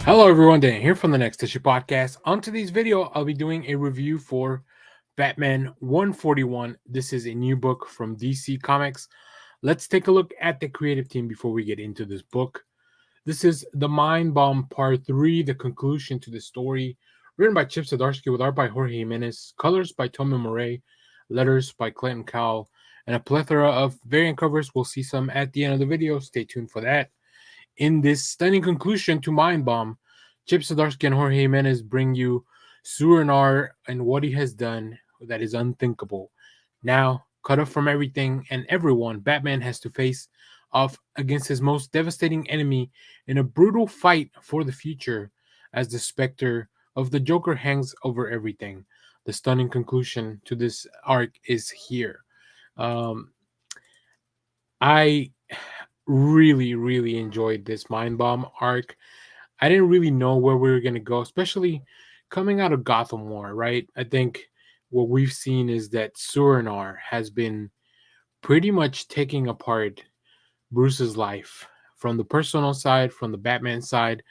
Hello everyone, Dan here from the Next Issue Podcast. On today's video, I'll be doing a review for Batman 141. This is a new book from DC Comics. Let's take a look at the creative team before we get into this book. This is The Mind Bomb Part 3, the conclusion to the story, written by Chip Zdarsky with art by Jorge Jimenez, colors by Tommy Moret, letters by Clinton Cowell, and a plethora of variant covers. We'll see some at the end of the video. Stay tuned for that. In this stunning conclusion to Mind Bomb, Chip Zdarsky and Jorge Jimenez bring you Surinor and what he has done that is unthinkable. Now, cut off from everything and everyone, Batman has to face off against his most devastating enemy in a brutal fight for the future as the specter of the Joker hangs over everything. The stunning conclusion to this arc is here. Um, I really enjoyed this Mind Bomb arc. I didn't really know where we were gonna go, especially coming out of Gotham War, right? I think what we've seen is that Surinor has been pretty much taking apart Bruce's life from the personal side, from the Batman side,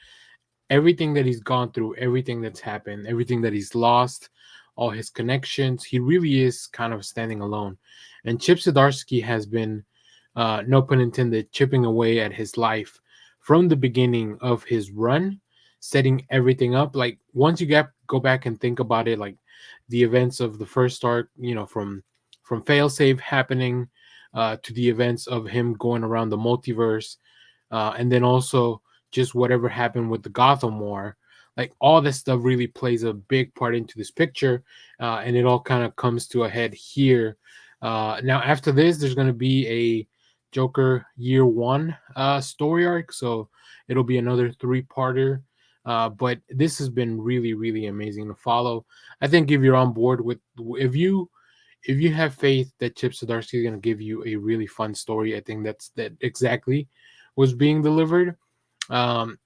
everything that he's gone through, everything that's happened, everything that he's lost, all his connections. He really is kind of standing alone. And Chip Zdarsky has been, no pun intended, chipping away at his life from the beginning of his run, setting everything up. Like once you go back and think about it, like the events of the first arc, from failsafe happening to the events of him going around the multiverse, and then also just whatever happened with the Gotham War. Like all this stuff really plays a big part into this picture, and it all kind of comes to a head here. Now, after this, there's going to be a Joker Year One story arc, so it'll be another three-parter. But this has been really amazing to follow. I think if you're on board with, if you have faith that Chip Zdarsky is going to give you a really fun story, I think that exactly was being delivered. Um,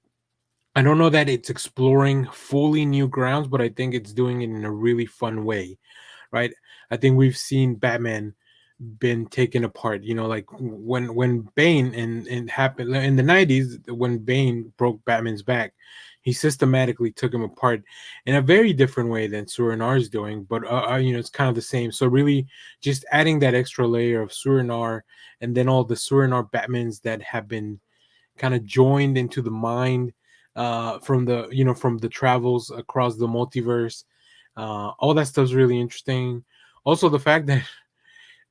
I don't know that it's exploring fully new grounds, but I think it's doing it in a really fun way, right? I think we've seen Batman been taken apart. Like when Bane and happened in the 90s, when Bane broke Batman's back, he systematically took him apart in a very different way than Surinor is doing. But it's kind of the same. So really, just adding that extra layer of Surinor, and then all the Surinor Batmans that have been kind of joined into the mind from the travels across the multiverse. All that stuff's really interesting. Also, the fact that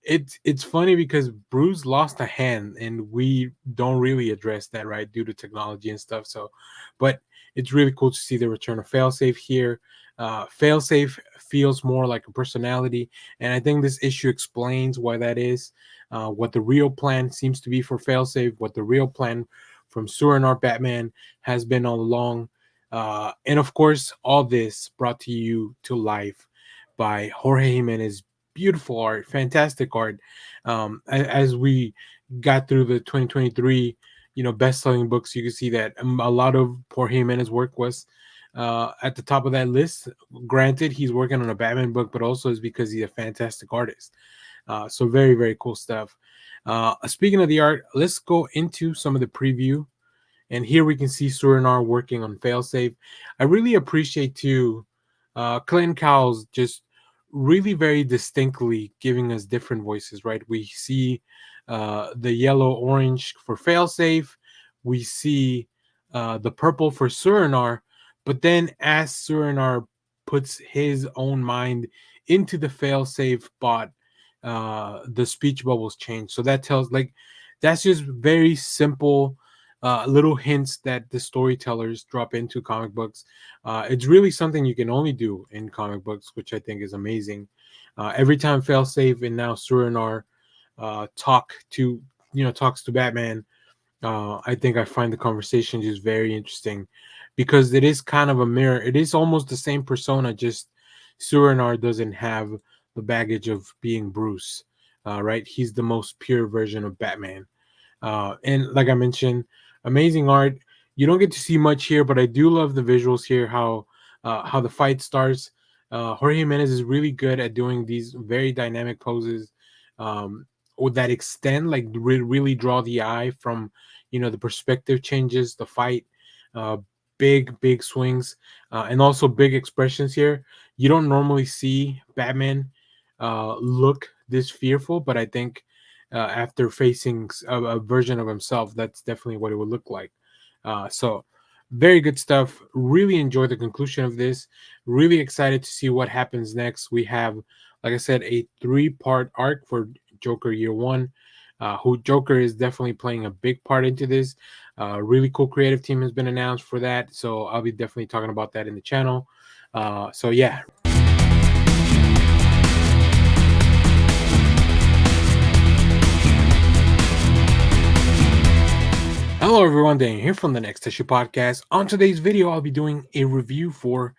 it's funny because Bruce lost a hand and we don't really address that, right, due to technology and stuff. So, but it's really cool to see the return of Failsafe here. Failsafe feels more like a personality, and I think this issue explains why that is. What the real plan seems to be for Failsafe, what the real plan from Surinor Batman has been all along, and of course, all this brought to you to life by Jorge Jimenez. Beautiful art, fantastic art. As we got through the 2023, best-selling books, you can see that a lot of Jorge Jimenez work was at the top of that list. Granted, he's working on a Batman book, but also is because he's a fantastic artist. So very cool stuff. Speaking of the art, let's go into some of the preview. And here we can see Surinor working on Failsafe. I really appreciate too Clinton Cowles just really very distinctly giving us different voices, right? We see the yellow orange for Failsafe. We see the purple for Surinor. But then as Surinor puts his own mind into the Failsafe bot, the speech bubbles change. So that tells, like, that's just very simple little hints that the storytellers drop into comic books. It's really something you can only do in comic books, which I think is amazing. Every time Failsafe and now Surinor talks to Batman, I think I find the conversation just very interesting because it is kind of a mirror. It is almost the same persona, just Surinor doesn't have the baggage of being Bruce, right? He's the most pure version of Batman. And like I mentioned, amazing art. You don't get to see much here, but I do love the visuals here. How the fight starts. Jorge Jimenez is really good at doing these very dynamic poses, or that extend, like really draw the eye from the perspective changes, the fight. Uh, big swings, and also big expressions here. You don't normally see Batman look this fearful, but I think after facing a version of himself, that's definitely what it would look like. So very good stuff. Really enjoy the conclusion of this. Really excited to see what happens next. We have, like I said, a three-part arc for Joker Year One. Who Joker is definitely playing a big part into this. Really cool creative team has been announced for that, so I'll be definitely talking about that in the channel. So yeah. Hello everyone, Daniel here from the Next Issue Podcast. On today's video, I'll be doing a review for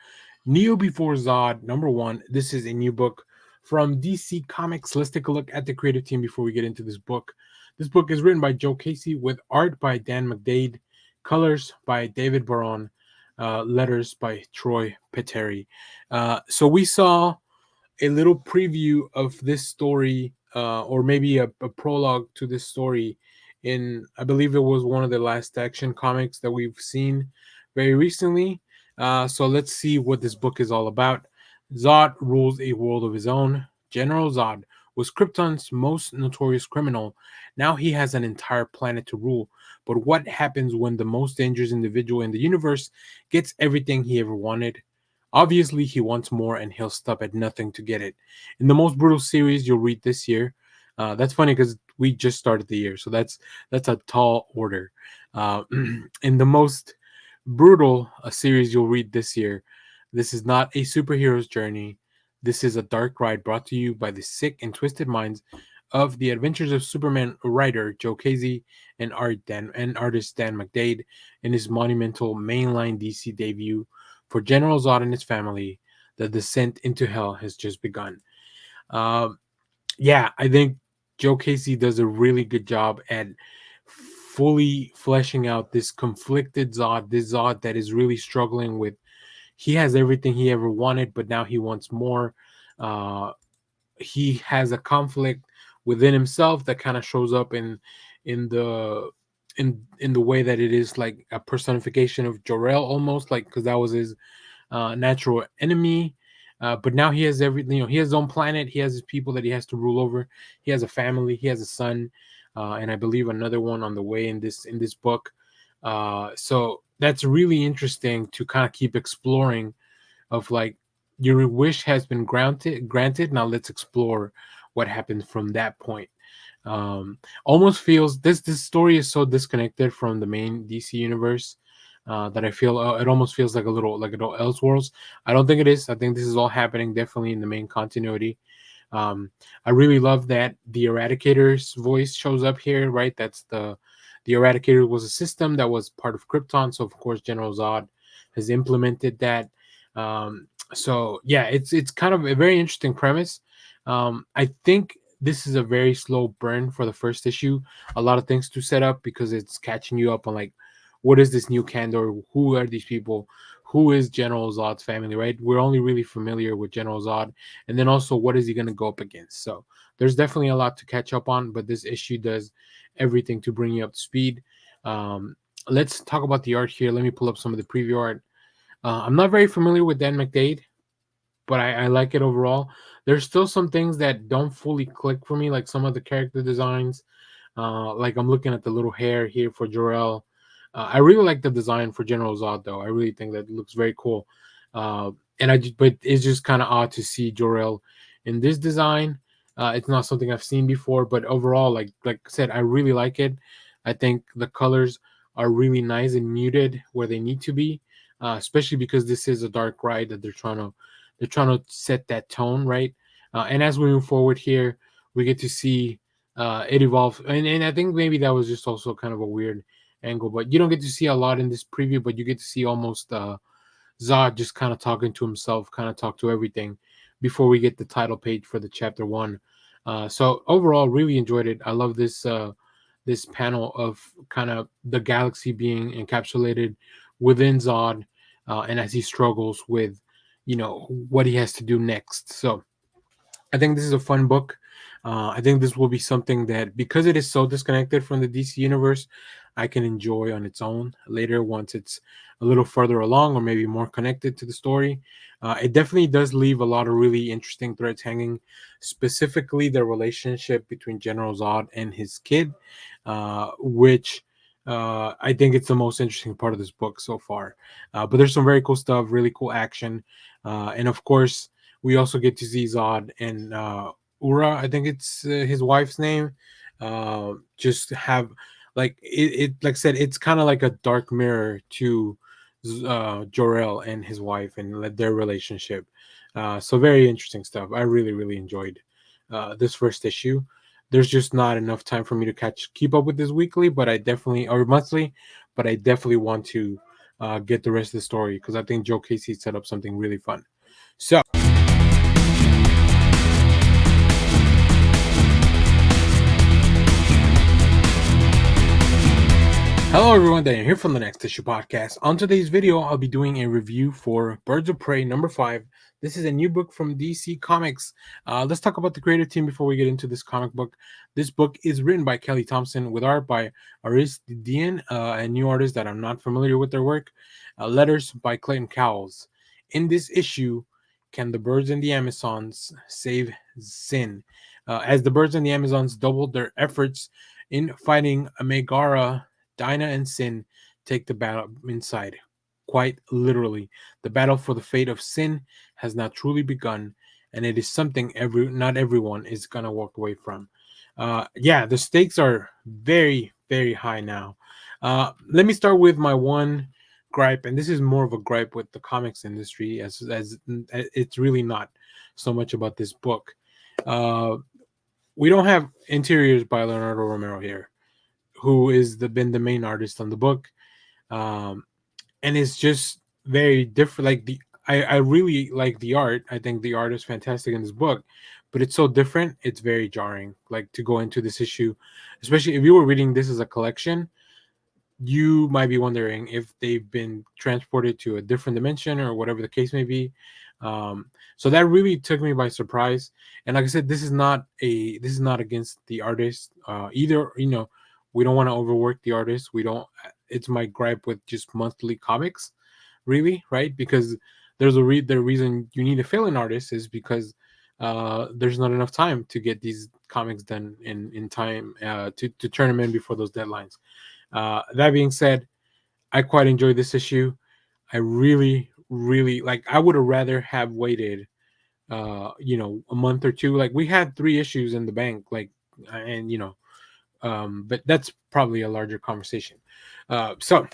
Neo Before Zod #1. This is a new book from DC Comics. Let's take a look at the creative team before we get into this book. This book is written by Joe Casey with art by Dan McDade, colors by David Baron, letters by Troy Peteri. So we saw a little preview of this story, or maybe a prologue to this story in, I believe it was one of the last Action comics that we've seen very recently. So let's see what this book is all about. Zod rules a world of his own. General Zod was Krypton's most notorious criminal. Now he has an entire planet to rule. But what happens when the most dangerous individual in the universe gets everything he ever wanted? Obviously, he wants more and he'll stop at nothing to get it. In the most brutal series you'll read this year, that's funny because we just started the year, so that's a tall order. In the most brutal series you'll read this year, this is not a superhero's journey. This is a dark ride brought to you by the sick and twisted minds of the Adventures of Superman writer Joe Casey and artist Dan McDade in his monumental mainline DC debut for General Zod and his family. The descent into hell has just begun. Um, yeah, I think Joe Casey does a really good job at fully fleshing out this conflicted Zod, this Zod that is really struggling with. He has everything he ever wanted, but now he wants more. Uh, he has a conflict within himself that kind of shows up in the in the way that it is like a personification of Jor-El almost, like, because that was his natural enemy. But now he has everything. He has his own planet. He has his people that he has to rule over. He has a family. He has a son, and I believe another one on the way in this book. So that's really interesting to kind of keep exploring. Of like, your wish has been granted. Now let's explore what happened from that point. Almost feels this story is so disconnected from the main DC universe that I feel it almost feels like a little Elseworlds. I don't think it is. I think this is all happening definitely in the main continuity. I really love that the Eradicator's voice shows up here. Right, that's the Eradicator was a system that was part of Krypton, so of course General Zod has implemented that. So yeah, it's kind of a very interesting premise. I think this is a very slow burn for the first issue. A lot of things to set up because it's catching you up on like, what is this new Candor? Who are these people? Who is General Zod's family? Right, we're only really familiar with General Zod, and then also what is he going to go up against? So there's definitely a lot to catch up on, but this issue does everything to bring you up to speed. Let's talk about the art here. Let me pull up some of the preview art. I'm not very familiar with Dan McDade, but I like it overall. There's still some things that don't fully click for me, like some of the character designs. Like I'm looking at the little hair here for Jor-El. I really like the design for General Zod, though. I really think that looks very cool. But it's just kind of odd to see Jor-El in this design. It's not something I've seen before, but overall, like I said, I really like it. I think the colors are really nice and muted where they need to be, especially because this is a dark ride that they're trying to set that tone, right? And as we move forward here, we get to see it evolve, and I think maybe that was just also kind of a weird angle, but you don't get to see a lot in this preview, but you get to see almost Zod just kind of talking to himself, kind of talk to everything before we get the title page for the chapter one. So overall, really enjoyed it. I love this panel of kind of the galaxy being encapsulated within Zod, and as he struggles with what he has to do next. So I think this is a fun book. I think this will be something that, because it is so disconnected from the DC universe, I can enjoy on its own later once it's a little further along or maybe more connected to the story. It definitely does leave a lot of really interesting threads hanging, specifically the relationship between General Zod and his kid, which I think it's the most interesting part of this book so far. But there's some very cool stuff, really cool action, and of course, we also get to see Zod and Ura, I think it's his wife's name. Just have like I said, it's kind of like a dark mirror to Jor-El and his wife and their relationship. So very interesting stuff. I really enjoyed this first issue. There's just not enough time for me to keep up with this weekly, but I definitely or monthly, but I definitely want to get the rest of the story because I think Joe Casey set up something really fun. So. Hello everyone, Daniel here from the Next Issue Podcast. On today's video, I'll be doing a review for Birds of Prey number 5. This is a new book from DC Comics. Let's talk about the creative team before we get into this comic book. This book is written by Kelly Thompson with art by Adrian, a new artist that I'm not familiar with their work. Letters by Clayton Cowles. In this issue, can the birds and the Amazons save Sin? As the birds and the Amazons doubled their efforts in fighting Megara, Dinah and Sin take the battle inside. Quite literally, the battle for the fate of Sin has now truly begun, and it is something not everyone is gonna walk away from. Yeah, the stakes are very high now. Let me start with my one gripe, and this is more of a gripe with the comics industry, as it's really not so much about this book. Uh, we don't have interiors by Leonardo Romero here, who is been the main artist on the book, um, and it's just very different. Like I really like the art. I think the art is fantastic in this book, but it's so different. It's very jarring. Like to go into this issue, especially if you were reading this as a collection, you might be wondering if they've been transported to a different dimension or whatever the case may be. So that really took me by surprise. And like I said, this is not against the artist either. You know, we don't want to overwork the artist. We don't. It's my gripe with just monthly comics, really, right? Because the reason you need a fill-in artist is because there's not enough time to get these comics done in time to turn them in before those deadlines. That being said, I quite enjoyed this issue. I really like. I would have rather have waited, a month or two. Like we had 3 issues in the bank, like, and but that's probably a larger conversation. So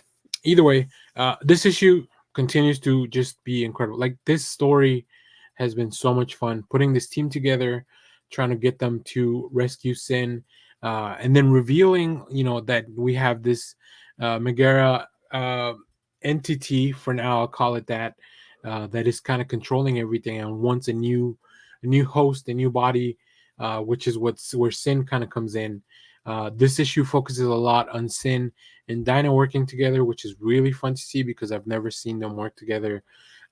either way, this issue continues to just be incredible. Like this story has been so much fun putting this team together, trying to get them to rescue Sin, and then revealing, that we have this Megara entity, for now I'll call it that, that is kind of controlling everything and wants a new host, a new body, which is where Sin kind of comes in. This issue focuses a lot on Sin and Dinah working together, which is really fun to see because I've never seen them work together.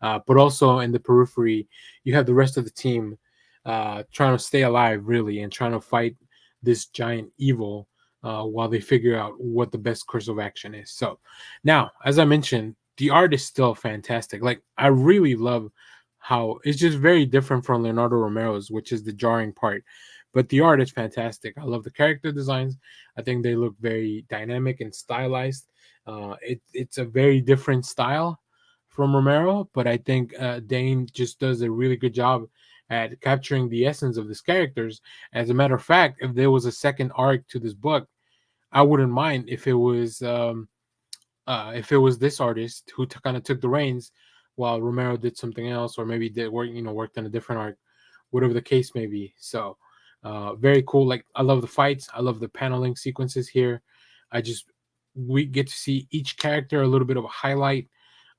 But also in the periphery, you have the rest of the team trying to stay alive, really, and trying to fight this giant evil while they figure out what the best course of action is. So now, as I mentioned, the art is still fantastic. Like I really love how it's just very different from Leonardo Romero's, which is the jarring part. But the art is fantastic. I love the character designs. I think they look very dynamic and stylized. It's a very different style from Romero, but I think Dane just does a really good job at capturing the essence of these characters. As a matter of fact, if there was a second arc to this book, I wouldn't mind if it was this artist who kind of took the reins while Romero did something else, or maybe did work, worked on a different arc, whatever the case may be. So, very cool. Like I love the fights. I love the paneling sequences here. I just we get to see each character a little bit of a highlight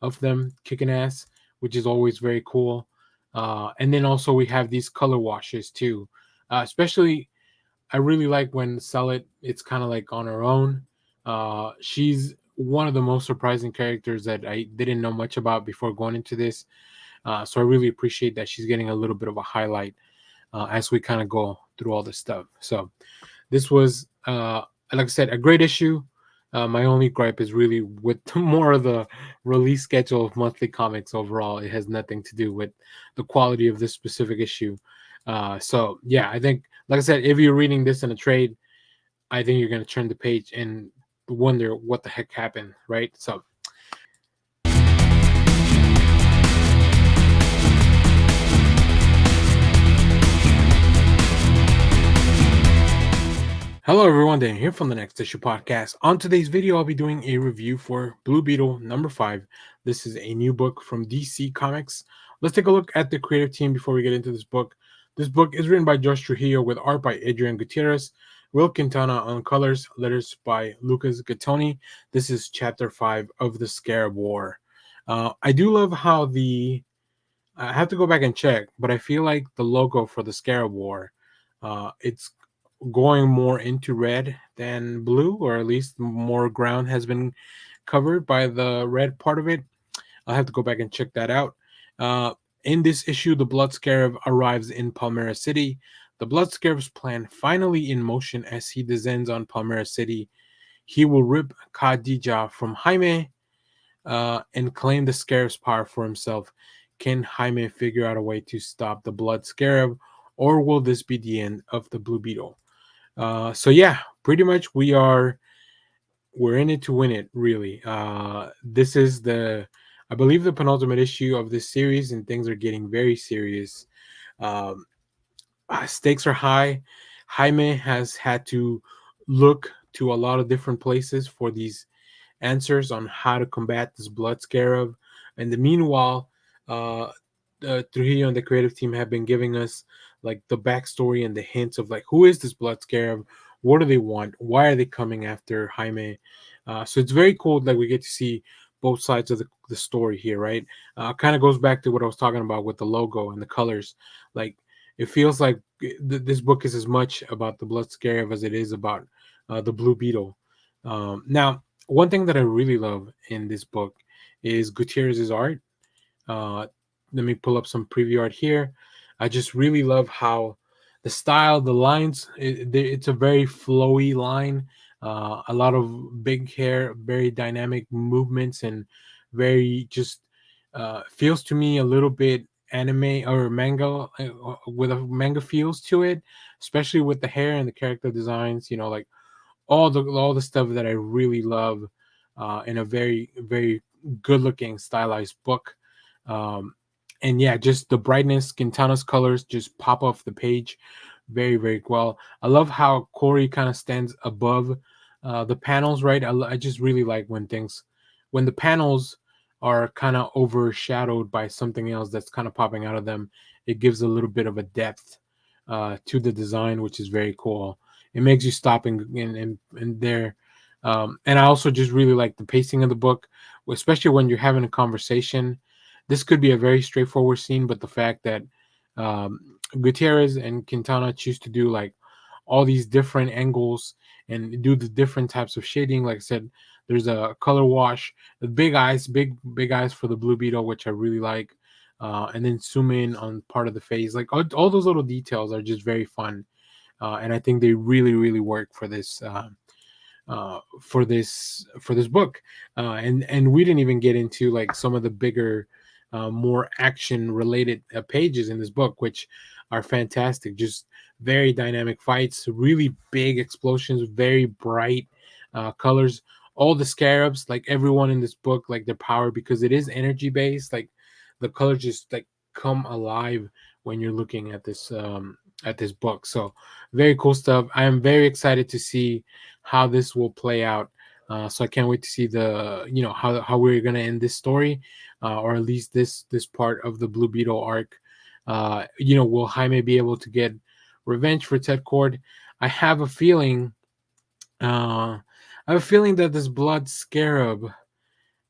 of them kicking ass, which is always very cool. And then also we have these color washes too, especially I really like when Sell it's kind of like on her own. She's one of the most surprising characters that I didn't know much about before going into this. So I really appreciate that she's getting a little bit of a highlight. as we kind of go through all this stuff. So this was, like I said, a great issue. My only gripe is really with more of the release schedule of monthly comics overall. It has nothing to do with the quality of this specific issue. So yeah, I think, like I said, if you're reading this in a trade, I think you're gonna turn the page and wonder what the heck happened, right? So hello everyone, Dan here from the Next Issue Podcast. On today's video, I'll be doing a review for Blue Beetle number 5. This is a new book from DC Comics. Let's take a look at the creative team before we get into this book. This book is written by Josh Trujillo with art by Adrian Gutierrez, Will Quintana on colors, letters by Lucas Gattoni. This is chapter 5 of the Scarab War. I do love how I have to go back and check, but I feel like the logo for the Scarab War, it's going more into red than blue, or at least more ground has been covered by the red part of it. I'll have to go back and check that out. Uh, in this issue, the Blood Scarab arrives in Palmyra City. The Blood Scarab's plan finally in motion as he descends on Palmyra City. He will rip Khadija from Jaime and claim the Scarab's power for himself. Can Jaime figure out a way to stop the Blood Scarab, or will this be the end of the Blue Beetle? So yeah, pretty much we're in it to win it, really. This is I believe the penultimate issue of this series, and things are getting very serious. Um, Stakes are high. Jaime has had to look to a lot of different places for these answers on how to combat this blood scarab. And the meanwhile, uh, Trujillo and the creative team have been giving us like the backstory and the hints of like who is this blood scarab, what do they want, why are they coming after Jaime. So it's very cool. Like we get to see both sides of the story here, right? Kind of goes back to what I was talking about with the logo and the colors. Like it feels like this book is as much about the blood scarab as it is about the Blue Beetle. Now, one thing that I really love in this book is Gutierrez's art. Uh, Let me pull up some preview art here. I just really love how the style, the lines, it's a very flowy line. A lot of big hair, very dynamic movements, and very just feels to me a little bit anime or manga with a manga feels to it, especially with the hair and the character designs. Like all the stuff that I really love in a very good looking stylized book. And yeah, just the brightness, Quintana's colors just pop off the page very well. I love how Corey kind of stands above the panels, right? I just really like when the panels are kind of overshadowed by something else that's kind of popping out of them. It gives a little bit of a depth to the design, which is very cool. It makes you stop and there. And I also just really like the pacing of the book, especially when you're having a conversation. This could be a very straightforward scene, but the fact that Gutierrez and Quintana choose to do like all these different angles and do the different types of shading. Like I said, there's a color wash, the big eyes for the Blue Beetle, which I really like. And then zoom in on part of the face. Like all those little details are just very fun. And I think they really work for this for this book. And we didn't even get into like some of the bigger more action related pages in this book, which are fantastic. Just very dynamic fights, really big explosions, very bright colors. All the scarabs, like everyone in this book, like their power, because it is energy based, like the colors just like come alive when you're looking at this book. So very cool stuff. I am very excited to see how this will play out. So I can't wait to see how we're gonna end this story, or at least this part of the Blue Beetle arc. Will Jaime be able to get revenge for Ted Cord? I have a feeling. I have a feeling that this Blood Scarab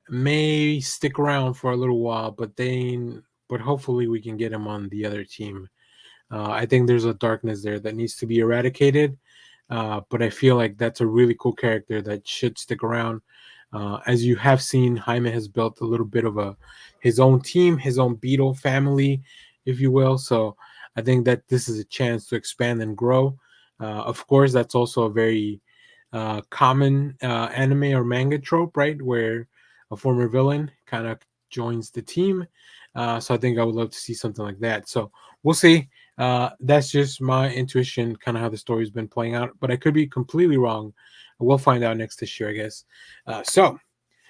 may stick around for a little while, but hopefully we can get him on the other team. I think there's a darkness there that needs to be eradicated. But I feel like that's a really cool character that should stick around. As you have seen, Jaime has built a little bit of his own team, his own Beetle family, if you will. So I think that this is a chance to expand and grow. Of course, that's also a very common anime or manga trope, right? Where a former villain kind of joins the team. So I think I would love to see something like that. So we'll see. That's just my intuition, kind of how the story's been playing out, but I could be completely wrong. We'll find out next issue, I guess. So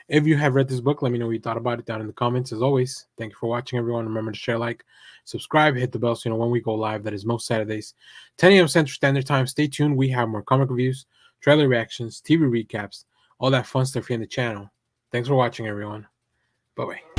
if you have read this book, let me know what you thought about it down in the comments. As always, thank you for watching, everyone. Remember to share, like, subscribe, hit the bell so you know when we go live. That is most Saturdays, 10 a.m. Central Standard Time. Stay tuned. We have more comic reviews, trailer reactions, TV recaps, all that fun stuff here in the channel. Thanks for watching, everyone. Bye-bye.